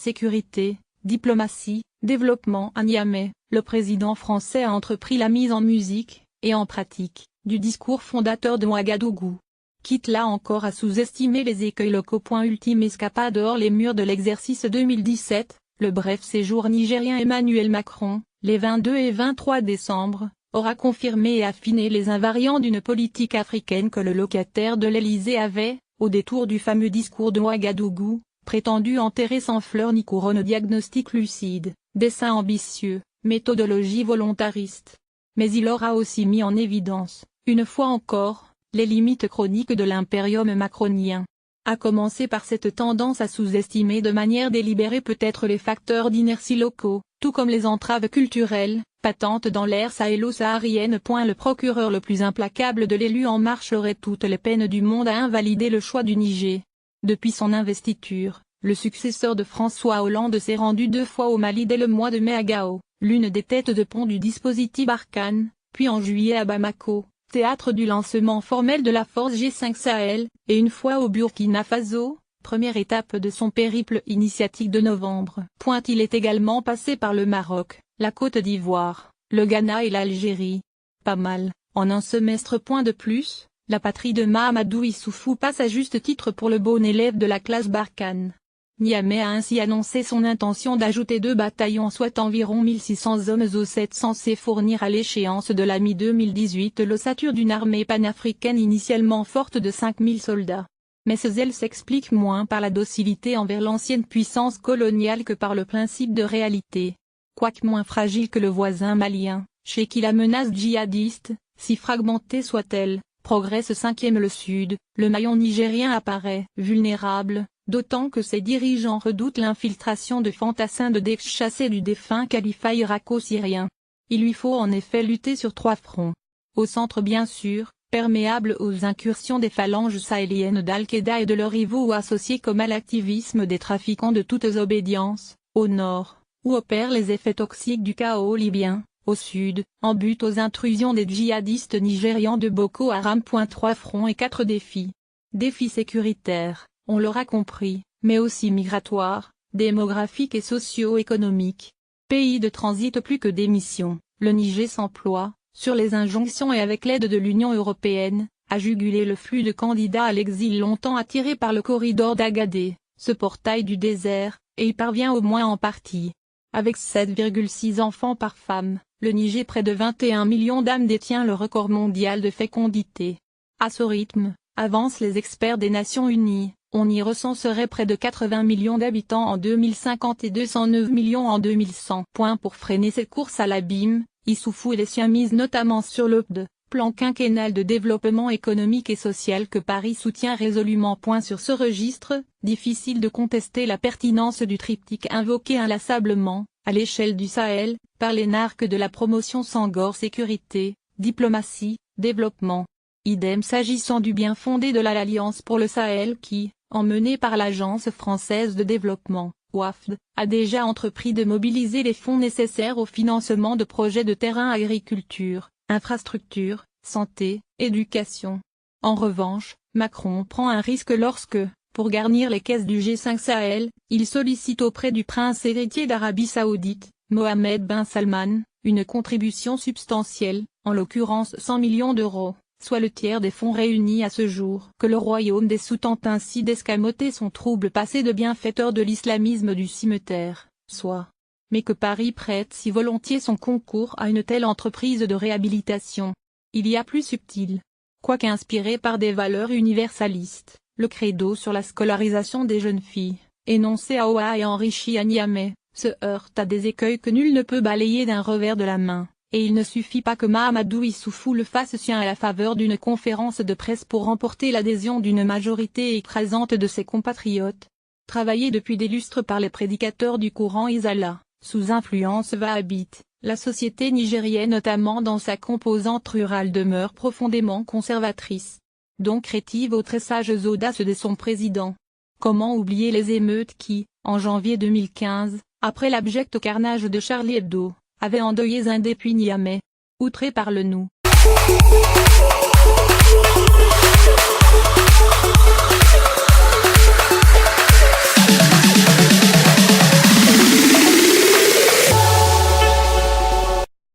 sécurité, diplomatie, développement à Niamey, le président français a entrepris la mise en musique, et en pratique, du discours fondateur de Ouagadougou. Quitte là encore à sous-estimer les écueils locaux. Ultime escapade hors les murs de l'exercice 2017, le bref séjour nigérien Emmanuel Macron, les 22 et 23 décembre, aura confirmé et affiné les invariants d'une politique africaine que le locataire de l'Élysée avait, au détour du fameux discours de Ouagadougou, prétendu enterrer sans fleurs ni couronne. Diagnostic lucide, dessein ambitieux, méthodologie volontariste. Mais il aura aussi mis en évidence, une fois encore, les limites chroniques de l'impérium macronien. À commencer par cette tendance à sous-estimer de manière délibérée peut-être les facteurs d'inertie locaux, tout comme les entraves culturelles, patentes dans l'ère sahélo-saharienne. Le procureur le plus implacable de l'élu En Marche aurait toutes les peines du monde à invalider le choix du Niger. Depuis son investiture, le successeur de François Hollande s'est rendu 2 fois au Mali dès le mois de mai à Gao, l'une des têtes de pont du dispositif Barkhane, puis en juillet à Bamako, théâtre du lancement formel de la force G5 Sahel, et une fois au Burkina Faso, première étape de son périple initiatique de novembre. Il est également passé par le Maroc, la Côte d'Ivoire, le Ghana et l'Algérie. Pas mal, en un semestre. De plus, la patrie de Mahamadou Issoufou passe à juste titre pour le bon élève de la classe Barkhane. Niamey a ainsi annoncé son intention d'ajouter 2 bataillons, soit environ 1600 hommes aux 7 censés fournir à l'échéance de la mi-2018 l'ossature d'une armée panafricaine initialement forte de 5000 soldats. Mais ce zèle s'explique moins par la docilité envers l'ancienne puissance coloniale que par le principe de réalité. Quoique moins fragile que le voisin malien, chez qui la menace djihadiste, si fragmentée soit-elle, progresse. 5e Le Sud, le maillon nigérien apparaît vulnérable, d'autant que ses dirigeants redoutent l'infiltration de fantassins de Daesh chassés du défunt califat irako-syrien. Il lui faut en effet lutter sur 3 fronts. Au centre bien sûr, perméable aux incursions des phalanges sahéliennes d'Al-Qaïda et de leurs rivaux ou associés comme à l'activisme des trafiquants de toutes obédiences, au nord, où opèrent les effets toxiques du chaos libyen, au sud, en but aux intrusions des djihadistes nigérians de Boko Haram. 3 fronts et 4 défis. Défis sécuritaires, on l'aura compris, mais aussi migratoires, démographiques et socio-économiques. Pays de transit plus que d'émission, le Niger s'emploie, sur les injonctions et avec l'aide de l'Union européenne, à juguler le flux de candidats à l'exil longtemps attirés par le corridor d'Agadé, ce portail du désert, et y parvient au moins en partie. Avec 7,6 enfants par femme, le Niger près de 21 millions d'âmes détient le record mondial de fécondité. À ce rythme, avancent les experts des Nations Unies, on y recenserait près de 80 millions d'habitants en 2050 et 209 millions en 2100. Pour freiner cette course à l'abîme, Issoufou et les siens misent notamment sur le PDE, plan quinquennal de développement économique et social que Paris soutient résolument. Sur ce registre, difficile de contester la pertinence du triptyque invoqué inlassablement, à l'échelle du Sahel, par les narques de la promotion Senghor: sécurité, diplomatie, développement. Idem s'agissant du bien fondé de l'Alliance pour le Sahel qui, emmenée par l'Agence française de développement, WAFD, a déjà entrepris de mobiliser les fonds nécessaires au financement de projets de terrain, agriculture, infrastructure, santé, éducation. En revanche, Macron prend un risque lorsque, pour garnir les caisses du G5 Sahel, il sollicite auprès du prince héritier d'Arabie Saoudite, Mohammed Ben Salman, une contribution substantielle, en l'occurrence 100 millions d'euros, soit le tiers des fonds réunis à ce jour. Que le royaume des sous tente ainsi d'escamoter son trouble passé de bienfaiteur de l'islamisme du cimeterre, soit. Mais que Paris prête si volontiers son concours à une telle entreprise de réhabilitation. Il y a plus subtil. Quoique inspiré par des valeurs universalistes, le credo sur la scolarisation des jeunes filles, énoncé à Oa et enrichi à Niamey, se heurte à des écueils que nul ne peut balayer d'un revers de la main. Et il ne suffit pas que Mahamadou Issoufou le fasse sien à la faveur d'une conférence de presse pour remporter l'adhésion d'une majorité écrasante de ses compatriotes. Travaillée depuis des lustres par les prédicateurs du courant Izala, sous influence wahhabite, la société nigérienne notamment dans sa composante rurale demeure profondément conservatrice. Donc rétive aux très sages audaces de son président. Comment oublier les émeutes qui, en janvier 2015, après l'abject carnage de Charlie Hebdo, avaient endeuillé Zindé puis Niamey. Outré par le nous.